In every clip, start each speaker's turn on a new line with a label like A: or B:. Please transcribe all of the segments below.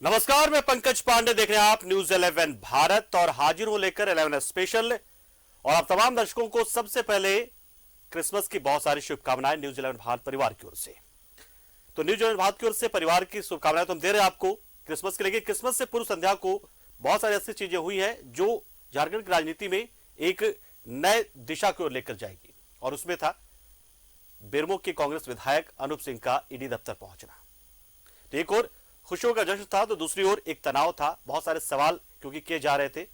A: नमस्कार, मैं पंकज पांडे, देख रहे हैं आप न्यूज 11 भारत और हाजिर हूं लेकर 11 स्पेशल। और आप तमाम दर्शकों को सबसे पहले क्रिसमस की बहुत सारी शुभकामनाएं न्यूज 11 भारत परिवार की ओर से। तो न्यूज 11 भारत की ओर से परिवार की शुभकामनाएं तो हम दे रहे हैं आपको क्रिसमस के लिए। क्रिसमस से पूर्व संध्या को बहुत सारी ऐसी चीजें हुई हैं जो झारखंड की राजनीति में एक नए दिशा की ओर लेकर जाएगी, और उसमें था बेरमो के कांग्रेस विधायक अनूप सिंह का ईडी दफ्तर पहुंचना। तो एक और खुशियों का जश्न था तो दूसरी ओर एक तनाव था, बहुत सारे सवाल क्योंकि किए जा रहे थे।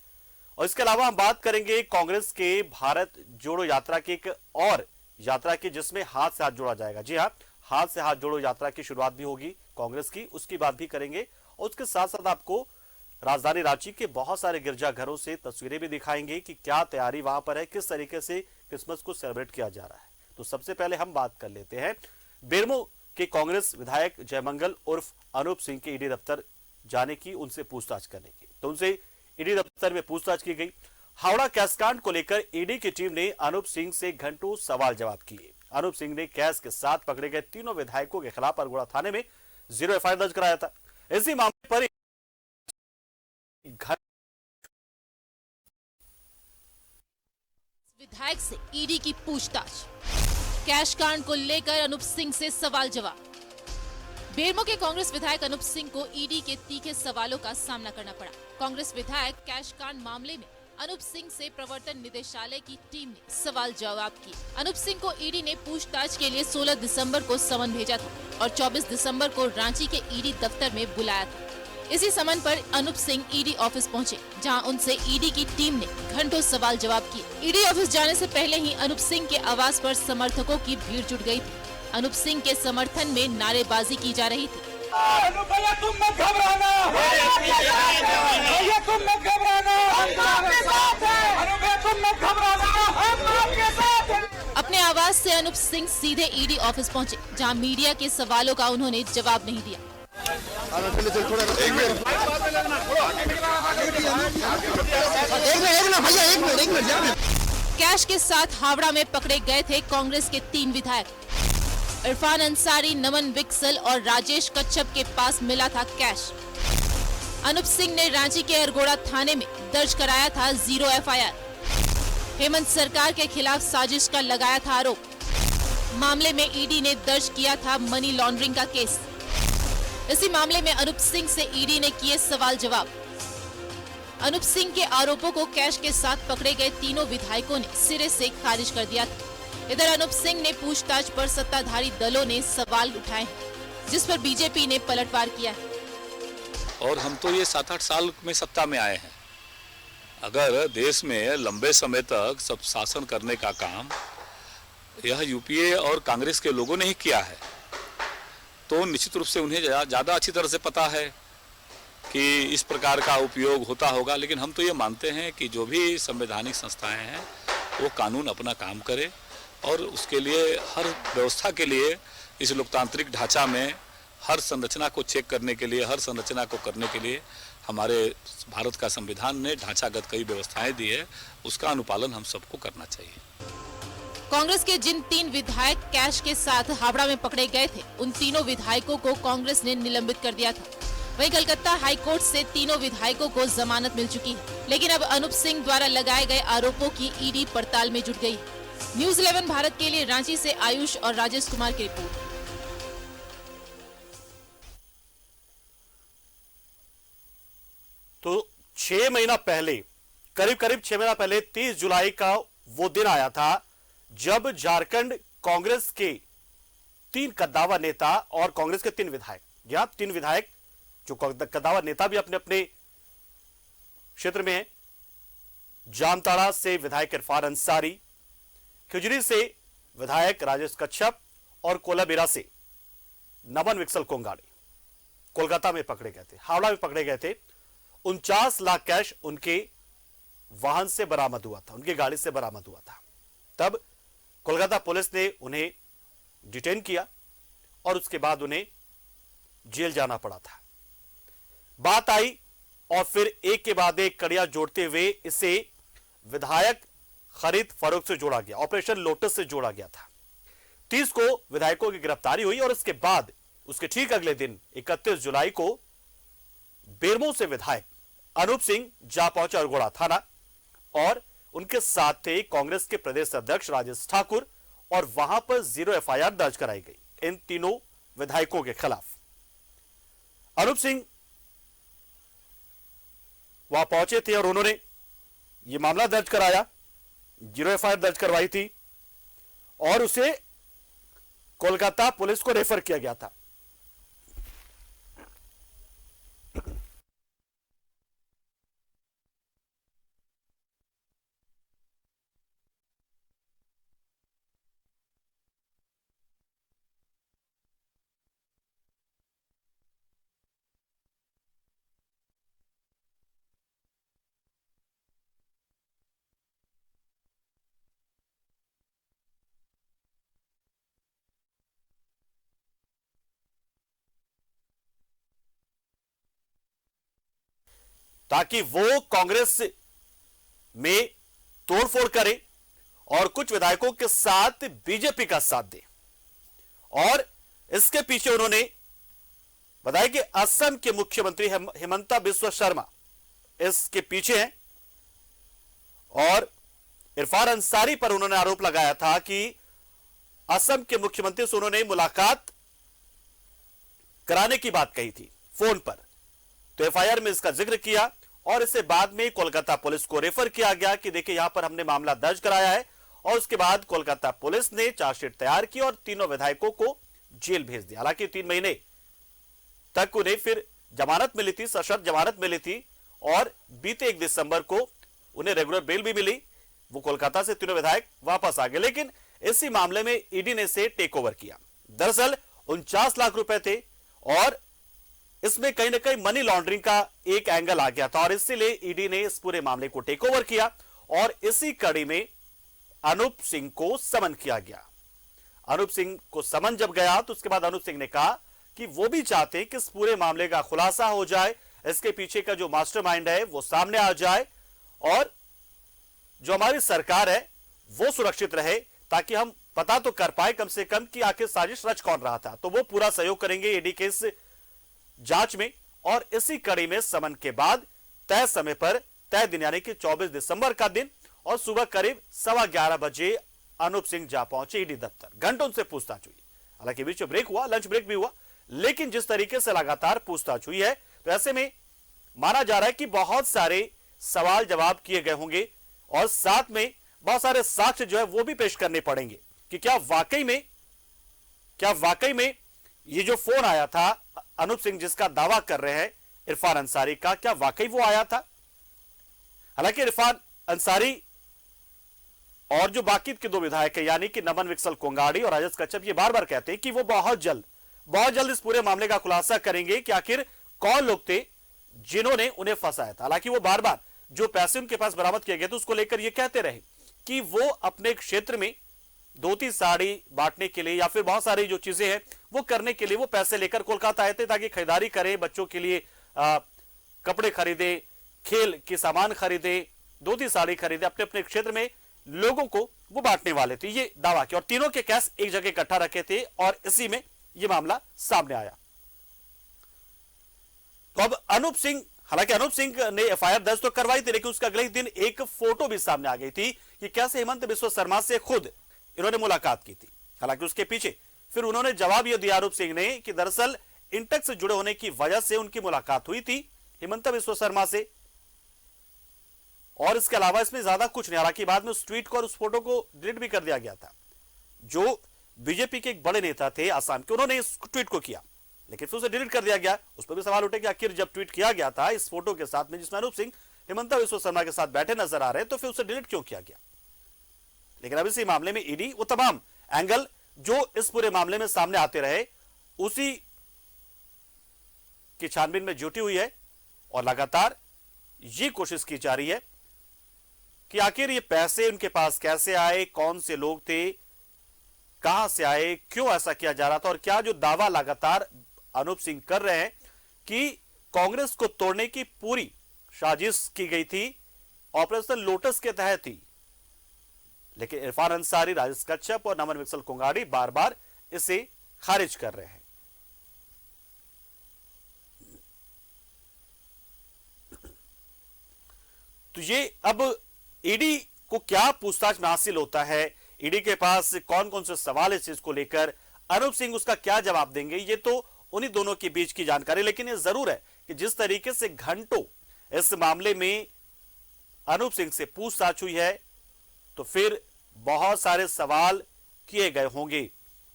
A: और इसके अलावा हम बात करेंगे कांग्रेस के भारत जोड़ो यात्रा की, एक और यात्रा की जिसमें हाथ से हाथ जोड़ा जाएगा। जी हाँ, हाथ से हाथ जोड़ो यात्रा की शुरुआत भी होगी कांग्रेस की, उसकी बात भी करेंगे। और उसके साथ साथ आपको राजधानी रांची के बहुत सारे गिरजाघरों से तस्वीरें भी दिखाएंगे कि क्या तैयारी वहां पर है, किस तरीके से क्रिसमस को सेलिब्रेट किया जा रहा है। तो सबसे पहले हम बात कर लेते हैं बेरमो के कांग्रेस विधायक जयमंगल उर्फ अनूप सिंह के ईडी दफ्तर जाने की, उनसे पूछताछ करने की। तो उनसे ईडी दफ्तर में पूछताछ की गई। हावड़ा कैशकांड को लेकर ईडी की टीम ने अनूप सिंह से घंटों सवाल जवाब किए। अनूप सिंह ने कैश के साथ पकड़े गए तीनों विधायकों के खिलाफ अरगोड़ा थाने में 0 एफआईआर दर्ज कराया था। इसी मामले पर
B: विधायक से ईडी की पूछताछ, कैश कांड को लेकर अनूप सिंह से सवाल जवाब। बेरमो के कांग्रेस विधायक अनूप सिंह को ईडी के तीखे सवालों का सामना करना पड़ा। कांग्रेस विधायक कैश कांड मामले में अनूप सिंह से प्रवर्तन निदेशालय की टीम ने सवाल जवाब किए। अनूप सिंह को ईडी ने पूछताछ के लिए 16 दिसंबर को समन भेजा था और 24 दिसंबर को रांची के ईडी दफ्तर में बुलाया था। इसी समन पर अनूप सिंह ईडी ऑफिस पहुंचे, जहां उनसे ईडी की टीम ने घंटों सवाल जवाब किए। ईडी ऑफिस जाने से पहले ही अनूप सिंह के आवास पर समर्थकों की भीड़ जुट गई थी। अनूप सिंह के समर्थन में नारेबाजी की जा रही थी।
C: भैया तुम मत घबराना, भैया तुम मत घबराना, हम आपके साथ हैं, भैया तुम मत घबराना, हम आपके साथ हैं।
B: अपने आवास से अनूप सिंह सीधे ईडी ऑफिस पहुंचे, जहां मीडिया के सवालों का उन्होंने जवाब नहीं दिया। कैश के साथ हावड़ा में पकड़े गए थे कांग्रेस के 3 विधायक। इरफान अंसारी, नमन विक्सल और राजेश कच्छप के पास मिला था कैश। अनूप सिंह ने रांची के अरगोड़ा थाने में दर्ज कराया था 0 एफआईआर। हेमंत सरकार के खिलाफ साजिश का लगाया था आरोप। मामले में ईडी ने दर्ज किया था मनी लॉन्ड्रिंग का केस। इसी मामले में अनूप सिंह से ईडी ने किए सवाल जवाब। अनूप सिंह के आरोपों को कैश के साथ पकड़े गए तीनों विधायकों ने सिरे से खारिज कर दिया था। इधर अनूप सिंह ने पूछताछ पर सत्ताधारी दलों ने सवाल उठाए, जिस पर बीजेपी ने पलटवार किया है।
D: और हम तो ये 7-8 साल में सत्ता में आए हैं। अगर देश में लंबे समय तक सब शासन करने का काम यह यूपीए और कांग्रेस के लोगों ने ही किया है, तो निश्चित रूप से उन्हें ज़्यादा अच्छी तरह से पता है कि इस प्रकार का उपयोग होता होगा। लेकिन हम तो ये मानते हैं कि जो भी संवैधानिक संस्थाएं हैं वो कानून अपना काम करे, और उसके लिए हर व्यवस्था के लिए इस लोकतांत्रिक ढांचा में हर संरचना को चेक करने के लिए, हर संरचना को करने के लिए हमारे भारत का संविधान ने ढांचागत कई व्यवस्थाएं दी है, उसका अनुपालन हम सबको करना चाहिए।
B: कांग्रेस के जिन 3 विधायक कैश के साथ हावड़ा में पकड़े गए थे, उन तीनों विधायकों को कांग्रेस ने निलंबित कर दिया था। वहीं कलकत्ता हाईकोर्ट से तीनों विधायकों को जमानत मिल चुकी है, लेकिन अब अनूप सिंह द्वारा लगाए गए आरोपों की ईडी पड़ताल में जुट गई। न्यूज 11 भारत के लिए रांची से आयुष और राजेश कुमार की रिपोर्ट।
A: तो 6 महीना पहले, करीब 6 महीना पहले 30 जुलाई का वो दिन आया था जब झारखंड कांग्रेस के 3 कद्दावर नेता और कांग्रेस के 3 विधायक, यहां 3 विधायक जो कद्दावर नेता भी अपने अपने क्षेत्र में है। जामताड़ा से विधायक इरफान अंसारी, खिजरी से विधायक राजेश कच्छप और कोलाबिरा से नमन विक्सल कोंगाड़े कोलकाता में पकड़े गए थे, हावड़ा में पकड़े गए थे। 49 लाख कैश उनके वाहन से बरामद हुआ था, उनकी गाड़ी से बरामद हुआ था। तब कोलकाता पुलिस ने उन्हें डिटेन किया और उसके बाद उन्हें जेल जाना पड़ा था। बात आई और फिर एक के बाद एक कड़ियां जोड़ते हुए इसे विधायक खरीद फरोख्त से जोड़ा गया, ऑपरेशन लोटस से जोड़ा गया था। 30 को विधायकों की गिरफ्तारी हुई और इसके बाद उसके ठीक अगले दिन 31 जुलाई को बेरमो से विधायक अनूप सिंह जा पहुंचे अरगोड़ा थाना और उनके साथ थे कांग्रेस के प्रदेश अध्यक्ष राजेश ठाकुर और वहां पर 0 एफआईआर दर्ज कराई गई इन तीनों विधायकों के खिलाफ। अनूप सिंह वहां पहुंचे थे और उन्होंने यह मामला दर्ज कराया, 0 एफआईआर दर्ज करवाई थी और उसे कोलकाता पुलिस को रेफर किया गया था। ताकि वो कांग्रेस में तोड़फोड़ करे और कुछ विधायकों के साथ बीजेपी का साथ दे। और इसके पीछे उन्होंने बताया कि असम के मुख्यमंत्री हिमंता बिस्वा शर्मा इसके पीछे हैं और इरफान अंसारी पर उन्होंने आरोप लगाया था कि असम के मुख्यमंत्री से उन्होंने मुलाकात कराने की बात कही थी फोन पर। तो एफआईआर में इसका जिक्र किया और इसे बाद में कोलकाता पुलिस को रेफर किया गया कि देखिए यहां पर हमने मामला दर्ज कराया है और उसके बाद कोलकाता पुलिस ने चार्जशीट तैयार की और तीनों विधायकों को जेल भेज दिया। हालांकि 3 महीने तक उन्हें फिर जमानत मिली थी, सशर्त जमानत मिली थी और बीते 1 दिसंबर को उन्हें रेगुलर बेल भी मिली। वो कोलकाता से तीनों विधायक वापस आ गए, लेकिन इसी मामले में ईडी ने इसे टेक ओवर किया। दरअसल 49 लाख रुपए थे और इसमें कहीं ना कहीं मनी लॉन्ड्रिंग का एक एंगल आ गया था और इसीलिए ईडी ने इस पूरे मामले को टेक ओवर किया और इसी कड़ी में अनूप सिंह को समन किया गया। अनूप सिंह को समन जब गया तो उसके बाद अनूप सिंह ने कहा कि वो भी चाहते हैं कि इस पूरे मामले का खुलासा हो जाए, इसके पीछे का जो मास्टरमाइंड है वो सामने आ जाए और जो हमारी सरकार है वो सुरक्षित रहे, ताकि हम पता तो कर पाए कम से कम कि आखिर साजिश रच कौन रहा था। तो वो पूरा सहयोग करेंगे ईडी के इस जांच में और इसी कड़ी में समन के बाद तय समय पर तय दिन यानी कि 24 दिसंबर का दिन और सुबह करीब 11:15 बजे अनूप सिंह जा पहुंचे ईडी दफ्तर। घंटों से पूछताछ हुई, हालांकि बीच में ब्रेक हुआ, लंच ब्रेक भी हुआ, लेकिन जिस तरीके से लगातार पूछताछ हुई है तो ऐसे में माना जा रहा है कि बहुत सारे सवाल जवाब किए गए होंगे और साथ में बहुत सारे साक्ष्य जो है वो भी पेश करने पड़ेंगे कि क्या वाकई में ये जो फोन आया था अनूप सिंह जिसका दावा कर रहे हैं इरफान अंसारी का, क्या वाकई वो आया था। हालांकि इरफान अंसारी और जो बाकी के 2 विधायक है यानी कि नमन विक्सल कोंगाड़ी और राजेश कच्छप ये बार बार कहते हैं कि वो बहुत जल्द इस पूरे मामले का खुलासा करेंगे कि आखिर कौन लोग थे जिन्होंने उन्हें फंसाया था। हालांकि वो बार बार जो पैसे उनके पास बरामद किए गए थे उसको लेकर ये कहते रहे कि वो अपने क्षेत्र में धोती साड़ी बांटने के लिए या फिर बहुत सारी जो चीजें हैं वो करने के लिए वो पैसे लेकर कोलकाता आए थे ताकि खरीदारी करें, बच्चों के लिए कपड़े खरीदे, खेल के सामान खरीदे, धोती साड़ी खरीदे, अपने अपने क्षेत्र में लोगों को वो बांटने वाले थे, ये दावा किया और तीनों के कैश एक जगह इकट्ठा रखे थे और इसी में ये मामला सामने आया। तो अब हालांकि अनूप सिंह ने एफआईआर दर्ज तो करवाई थी, लेकिन उसके अगले ही दिन एक फोटो भी सामने आ गई थी कि कैसे हिमंत बिस्वा शर्मा से खुद इन्होंने मुलाकात की थी। हालांकि उसके पीछे फिर उन्होंने जवाब यह दिया अनूप सिंह ने कि दरअसल इंटेक्स से जुड़े होने की वजह से उनकी मुलाकात हुई थी हिमंता बिस्वा शर्मा से और इसके अलावा इसमें ज्यादा कुछ नहीं। हालांकि बाद में उस ट्वीट को और उस फोटो को डिलीट भी कर दिया गया था। जो बीजेपी के एक बड़े नेता थे आसाम के, उन्होंने इस ट्वीट को किया लेकिन फिर उसे डिलीट कर दिया गया। उस पर भी सवाल उठे कि आखिर जब ट्वीट किया गया था इस फोटो के साथ में जिसमें अनूप सिंह हिमंता बिस्वा शर्मा के साथ बैठे नजर आ रहे हैं, तो फिर उसे डिलीट क्यों किया गया। लेकिन अब इसी मामले में ईडी वो तमाम एंगल जो इस पूरे मामले में सामने आते रहे उसी की छानबीन में जुटी हुई है और लगातार ये कोशिश की जा रही है कि आखिर ये पैसे उनके पास कैसे आए, कौन से लोग थे, कहां से आए, क्यों ऐसा किया जा रहा था और क्या जो दावा लगातार अनूप सिंह कर रहे हैं कि कांग्रेस को तोड़ने की पूरी साजिश की गई थी, ऑपरेशन लोटस के तहत थी। लेकिन इरफान अंसारी, राजेश कच्छप और नमन विक्सल कोंगाड़ी बार बार इसे खारिज कर रहे हैं। तो ये अब ईडी को क्या पूछताछ में हासिल होता है, ईडी के पास कौन कौन से सवाल इस चीज को लेकर, अनूप सिंह उसका क्या जवाब देंगे, ये तो उन्हीं दोनों के बीच की जानकारी। लेकिन ये जरूर है कि जिस तरीके से घंटों इस मामले में अनूप सिंह से पूछताछ हुई है, तो फिर बहुत सारे सवाल किए गए होंगे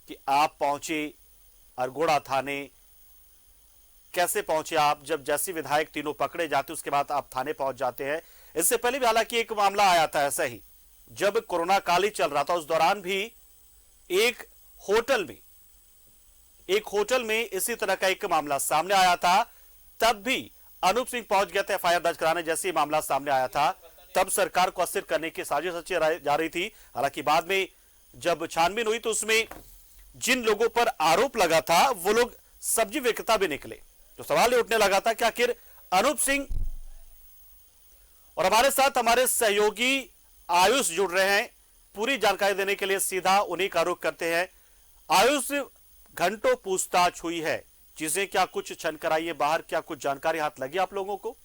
A: कि आप पहुंचे अरगोड़ा थाने, कैसे पहुंचे आप, जब जैसे विधायक तीनों पकड़े जाते उसके बाद आप थाने पहुंच जाते हैं। इससे पहले भी हालांकि एक मामला आया था ऐसा ही, जब कोरोना काल ही चल रहा था, उस दौरान भी एक होटल में इसी तरह का एक मामला सामने आया था। तब भी अनूप सिंह पहुंच गए थे एफआईआर दर्ज कराने। जैसे ही मामला सामने आया था तब सरकार को अस्थिर करने की साजिश रची जा रही थी। हालांकि बाद में जब छानबीन हुई तो उसमें जिन लोगों पर आरोप लगा था वो लोग सब्जी विक्रेता भी निकले। तो सवाल ये उठने लगा था कि आखिर अनूप सिंह, और हमारे साथ हमारे सहयोगी आयुष जुड़ रहे हैं पूरी जानकारी देने के लिए। सीधा उन्हीं का रुख करते हैं। आयुष, घंटों पूछताछ हुई है, चीजें क्या कुछ छन कर आई है बाहर, क्या कुछ जानकारी हाथ लगी आप लोगों को?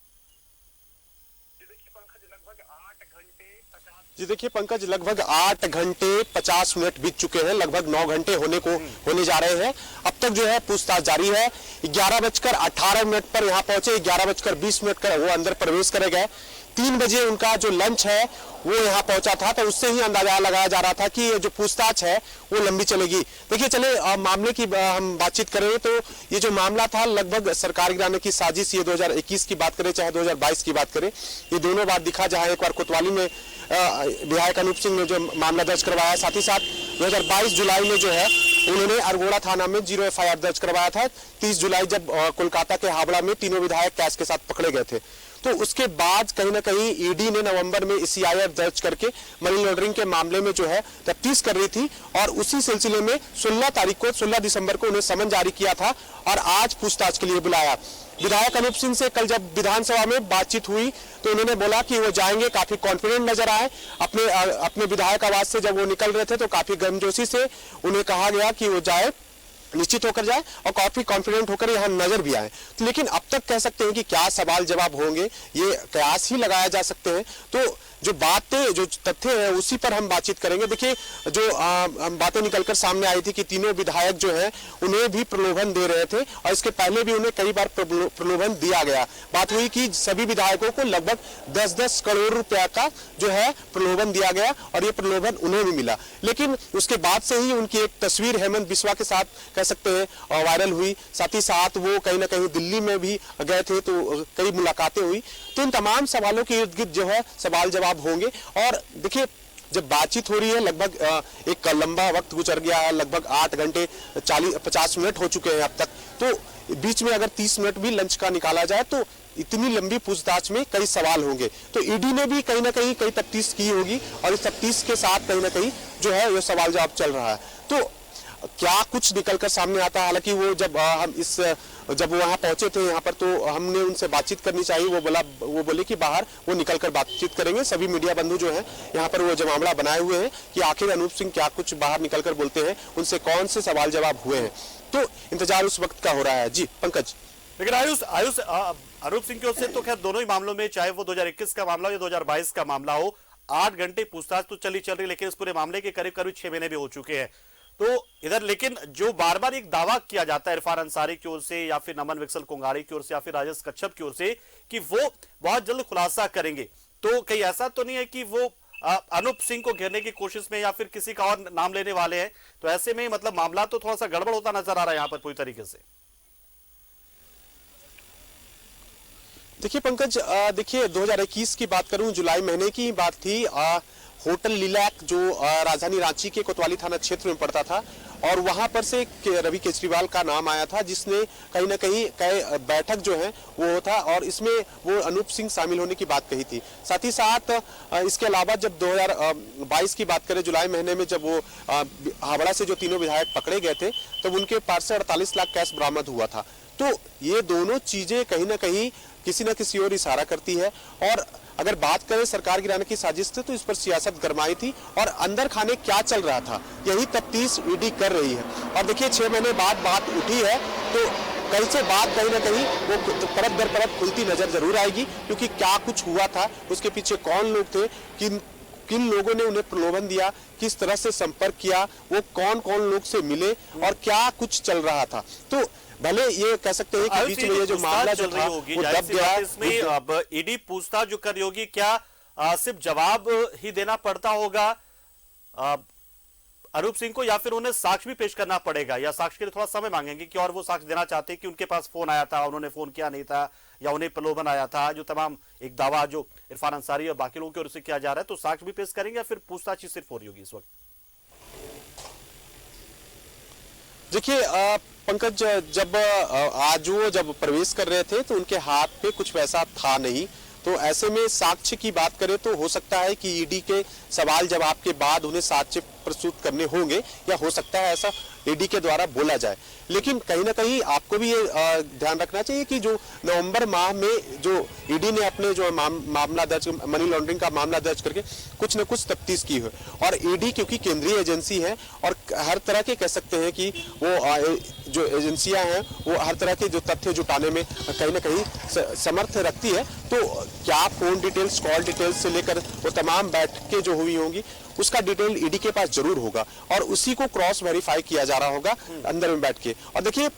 E: जी देखिए पंकज, लगभग 8 घंटे 50 मिनट बीत चुके हैं, लगभग 9 घंटे होने जा रहे हैं। अब तक जो है पूछताछ जारी है। 11:18 पर यहाँ पहुंचे, 11:20 पर वो अंदर प्रवेश करे गए। 3 बजे उनका जो लंच है वो यहाँ पहुंचा था, तो उससे ही अंदाजा लगाया जा रहा था कि ये जो पूछताछ है वो लंबी चलेगी। देखिए चले मामले की हम बातचीत करें तो ये जो मामला था लगभग सरकार गिराने की साजिश, ये 2021 की बात करें चाहे 2022 की बात करें, ये दोनों बात दिखा। जहां एक बार कोतवाली में विधायक अनूप सिंह ने जो मामला दर्ज करवाया, साथ ही साथ 2022 जुलाई में जो है उन्होंने अरगोड़ा थाना में 0 एफआईआर दर्ज करवाया था। 30 जुलाई जब कोलकाता के हावड़ा में तीनों विधायक कैश के साथ पकड़े गए थे, तो उसके बाद कहीं ना कहीं ईडी ने नवंबर में सीआईआर दर्ज करके मनी लॉन्ड्रिंग के मामले में जो है तफ्तीश कर रही थी, और उसी सिलसिले में 16 दिसंबर को उन्हें समन जारी किया था और आज पूछताछ के लिए बुलाया। विधायक अनूप सिंह से कल जब विधानसभा में बातचीत हुई तो उन्होंने बोला कि वो जाएंगे, काफी कॉन्फिडेंट नजर आए। अपने विधायक आवास से जब वो निकल रहे थे तो काफी गर्मजोशी से उन्हें कहा गया कि वो जाए, निश्चित होकर जाए और काफी कॉन्फिडेंट होकर यहाँ नजर भी आए। तो लेकिन अब तक कह सकते हैं कि क्या सवाल जवाब होंगे, ये कयास ही लगाया जा सकते हैं। तो जो बातें, जो तथ्य है उसी पर हम बातचीत करेंगे। देखिए जो बातें निकलकर सामने आई थी कि तीनों विधायक जो हैं उन्हें भी प्रलोभन दे रहे थे, और इसके पहले भी उन्हें कई बार प्रलोभन दिया गया। बात हुई कि सभी विधायकों को लगभग 10-10 करोड़ रुपया का जो है प्रलोभन दिया गया, और ये प्रलोभन उन्हें भी मिला। लेकिन उसके बाद से ही उनकी एक तस्वीर हेमंत बिस्वा के साथ कह सकते हैं वायरल हुई। साथ ही साथ वो कहीं ना कहीं दिल्ली में भी गए थे, तो कई मुलाकातें हुई। तो इन तमाम सवालों के इर्द गिर्द जो है सवाल जवाब होंगे। और देखिए जब बातचीत हो रही है, लगभग एक लंबा वक्त गुजर गया है, लगभग 8 घंटे 50 मिनट हो चुके हैं अब तक। तो बीच में अगर 30 मिनट भी लंच का निकाला जाए तो इतनी लंबी पूछताछ में कई सवाल होंगे। तो ईडी ने भी कहीं ना कहीं कई तफ्तीश की होगी, और इस तफ्तीश के साथ कहीं ना कहीं जो है ये सवाल जवाब चल रहा है। तो क्या कुछ निकलकर सामने आता है। हालांकि वो जब जब वो वहाँ पहुंचे थे यहाँ पर, तो हमने उनसे बातचीत करनी चाहिए। वो बोले कि बाहर वो निकलकर बातचीत करेंगे। सभी मीडिया बंधु जो हैं यहाँ पर वो जमावड़ा बनाए हुए हैं कि आखिर अनूप सिंह क्या कुछ बाहर निकलकर बोलते हैं, उनसे कौन से सवाल जवाब हुए हैं। तो इंतजार उस वक्त का हो रहा है। जी पंकज।
A: लेकिन आयुष अनूप सिंह की ओर से तो खैर दोनों ही मामलों में, चाहे वो 2021 का मामला हो या 2022 का मामला हो, 8 घंटे पूछताछ तो चल रही, लेकिन इस पूरे मामले के करीब 6 महीने भी हो चुके हैं। तो इधर लेकिन जो बार बार एक दावा किया जाता है इरफान अंसारी की ओर से, या फिर नमन विक्सल कोंगारी की ओर से, या फिर राजेश कच्छप की ओर से, कि वो बहुत जल्द खुलासा करेंगे, तो कहीं ऐसा तो नहीं है कि वो अनूप सिंह को घेरने की कोशिश में या फिर किसी का और नाम लेने वाले हैं? तो ऐसे में मतलब मामला तो थोड़ा सा गड़बड़ होता नजर आ रहा है यहाँ पर पूरी तरीके से।
E: देखिए पंकज, देखिए 2021 की बात करूं, जुलाई महीने की बात थी। होटल लिलैक जो राजधानी रांची के कोतवाली थाना क्षेत्र में पड़ता था, और वहां पर से रवि केजरीवाल का नाम आया था, जिसने कहीं ना कहीं बैठक जो है वो था, और इसमें वो अनूप सिंह शामिल होने की बात कही थी। साथ ही साथ इसके अलावा जब 2022 की बात करें, जुलाई महीने में जब वो हावड़ा से जो तीनों विधायक पकड़े गए थे, तब उनके पास से 48 लाख कैश बरामद हुआ था। तो ये दोनों चीजें कहीं ना कहीं किसी न किसी ओर इशारा करती है। और अगर बात करें सरकार गिराने की साजिश थी, तो इस पर सियासत गरमाई थी, और अंदर खाने क्या चल रहा था यही तफ्तीश ईडी कर रही है। और देखिए 6 महीने बाद बात उठी है, तो कल से बात कहीं ना कहीं वो परत दर परत खुलती नजर जरूर आएगी, क्योंकि क्या कुछ हुआ था, उसके पीछे कौन लोग थे, किन लोगों ने उन्हें प्रलोभन दिया, किस तरह से संपर्क किया, वो कौन कौन लोग से मिले और क्या कुछ चल रहा था। तो भले ये कह सकते हैं कि बीच में ये जो मामला जो था वो दब गया।
A: इसमें अब ईडी पूछताछ जो कर रही होगी, क्या सिर्फ जवाब ही देना पड़ता होगा अनूप सिंह को, या फिर उन्हें साक्ष्य भी पेश करना पड़ेगा, या साक्ष्य के लिए थोड़ा समय मांगेंगे कि और वो साक्ष्य देना चाहते हैं कि उनके पास फोन आया था, उन्होंने फोन किया नहीं था, या उन्हें प्रलोभन आया था, जो तमाम एक दावा जो इरफान अंसारी और बाकी लोगों की ओर से किया जा रहा है, तो साक्ष्य भी पेश करेंगे या फिर पूछताछ ही सिर्फ हो रही होगी इस वक्त?
E: देखिए पंकज, जब प्रवेश कर रहे थे तो उनके हाथ पे कुछ पैसा था नहीं, तो ऐसे में साक्ष्य की बात करें तो हो सकता है कि ईडी के सवाल जवाब के बाद उन्हें साक्ष्य प्रस्तुत करने होंगे, या हो सकता है ऐसा ईडी के द्वारा बोला जाए। लेकिन कहीं ना कहीं आपको भी ये ध्यान रखना चाहिए कि जो नवंबर माह में जो ईडी ने अपने जो मामला दर्ज, मनी लॉन्ड्रिंग का मामला दर्ज करके कुछ न कुछ तफ्तीश की है, और ईडी क्योंकि केंद्रीय एजेंसी है और हर तरह के कह सकते हैं कि वो जो एजेंसियां हैं वो हर तरह के जो तथ्य जुटाने में कहीं ना कहीं समर्थ रखती है, तो क्या फोन डिटेल्स, कॉल डिटेल्स से लेकर वो तमाम बैठकें जो हुई होंगी उसका डिटेल ईडी के पास जरूर होगा, और उसी को क्रॉस वेरीफाई किया जा रहा होगा अंदर में बैठ के। और देखिए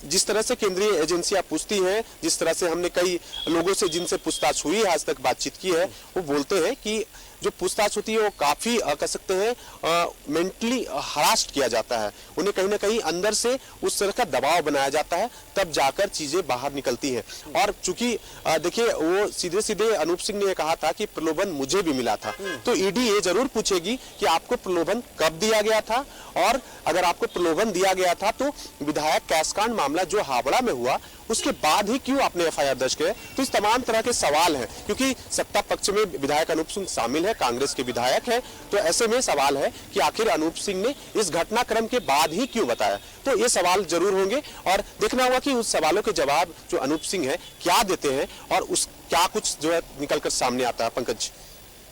E: जिस तरह से केंद्रीय एजेंसियां पूछती हैं, जिस तरह से हमने कई लोगों से जिनसे पूछताछ हुई आज तक बातचीत की है, वो बोलते हैं कि जो पूछताछ होती है वो काफी कह सकते हैं मेंटली हरास्ट किया जाता है, उन्हें कहीं ना कहीं अंदर से उस तरह का दबाव बनाया जाता है, तब जाकर चीजें बाहर निकलती हैं। और चूंकि देखिए वो सीधे सीधे अनूप सिंह ने कहा था कि प्रलोभन मुझे भी मिला था, तो ईडी ये जरूर पूछेगी कि आपको प्रलोभन कब दिया गया था, और अगर आपको प्रलोभन दिया गया था तो विधायक कैशकांड मामला जो हावड़ा में हुआ उसके बाद ही क्यों आपने एफआईआर दर्ज किया। तो इस तमाम तरह के सवाल हैं, क्योंकि सत्ता पक्ष में विधायक अनूप सिंह शामिल है, कांग्रेस के विधायक हैं, तो ऐसे में सवाल है कि आखिर अनूप सिंह ने इस घटनाक्रम के बाद ही क्यों बताया। तो ये सवाल जरूर होंगे, और देखना होगा कि उस सवालों के जवाब जो अनूप सिंह है क्या देते हैं, और उस क्या कुछ जो है निकलकर सामने आता है। पंकज,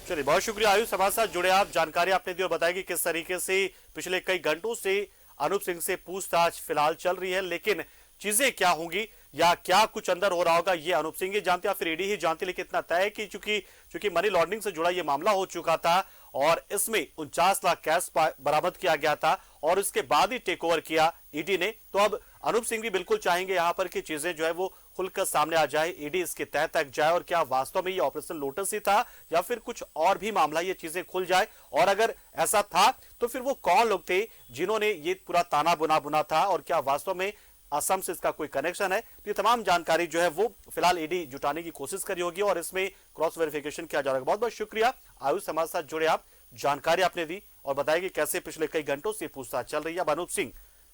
A: चलिए बहुत शुक्रिया आयुष, हमारे साथ जुड़े आप, जानकारी आपने दी और बताया कि किस तरीके से पिछले कई घंटों से अनूप सिंह से पूछताछ फिलहाल चल रही है, लेकिन चीजें क्या होंगी या क्या कुछ अंदर हो रहा होगा ये अनूप सिंह ही जानते या फिर ईडी ही जानती। लेकिन इतना तय है कि चूंकि मनी लॉन्ड्रिंग से जुड़ा ये मामला हो चुका था और इसमें 49 लाख कैश बरामद किया गया था और इसके बाद ही टेक ओवर किया ईडी ने, तो अब अनूप सिंह भी बिल्कुल चाहेंगे यहां पर कि चीजें जो है वो खुलकर सामने आ जाए, ईडी इसके तह तक जाए और क्या वास्तव में ये ऑपरेशन लोटस ही था या फिर कुछ और भी मामला, ये चीजें खुल जाए। और अगर ऐसा था तो फिर वो कौन लोग थे जिन्होंने ये पूरा ताना बुना था और क्या वास्तव में असम से इसका कोई कनेक्शन है। तो ये तमाम जानकारी जो है वो फिलहाल ईडी जुटाने की कोशिश करी होगी और इसमें क्रॉस वेरिफिकेशन किया जा रहा है। बहुत बहुत शुक्रिया आयुष, हमारे साथ जुड़े आप, जानकारी आपने दी और बताया कि कैसे पिछले कई घंटों से पूछताछ चल रही है। अब अनूप सिंह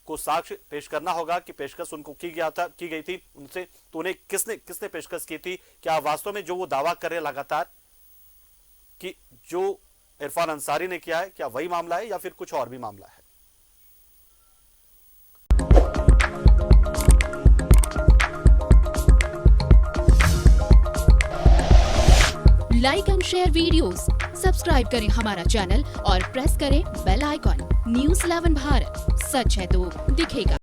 A: को साक्ष्य पेश करना होगा कि पेशकश उनको की गई थी उनसे, तो उन्हें किसने पेशकश की थी, क्या वास्तव में जो वो दावा कर रहे लगातार कि जो इरफान अंसारी ने किया है क्या वही मामला है या फिर कुछ और भी मामला है।
F: Like and share videos, subscribe करें हमारा चैनल और प्रेस करें बेल आइकॉन। न्यूज़ 11 भारत, सच है तो दिखेगा।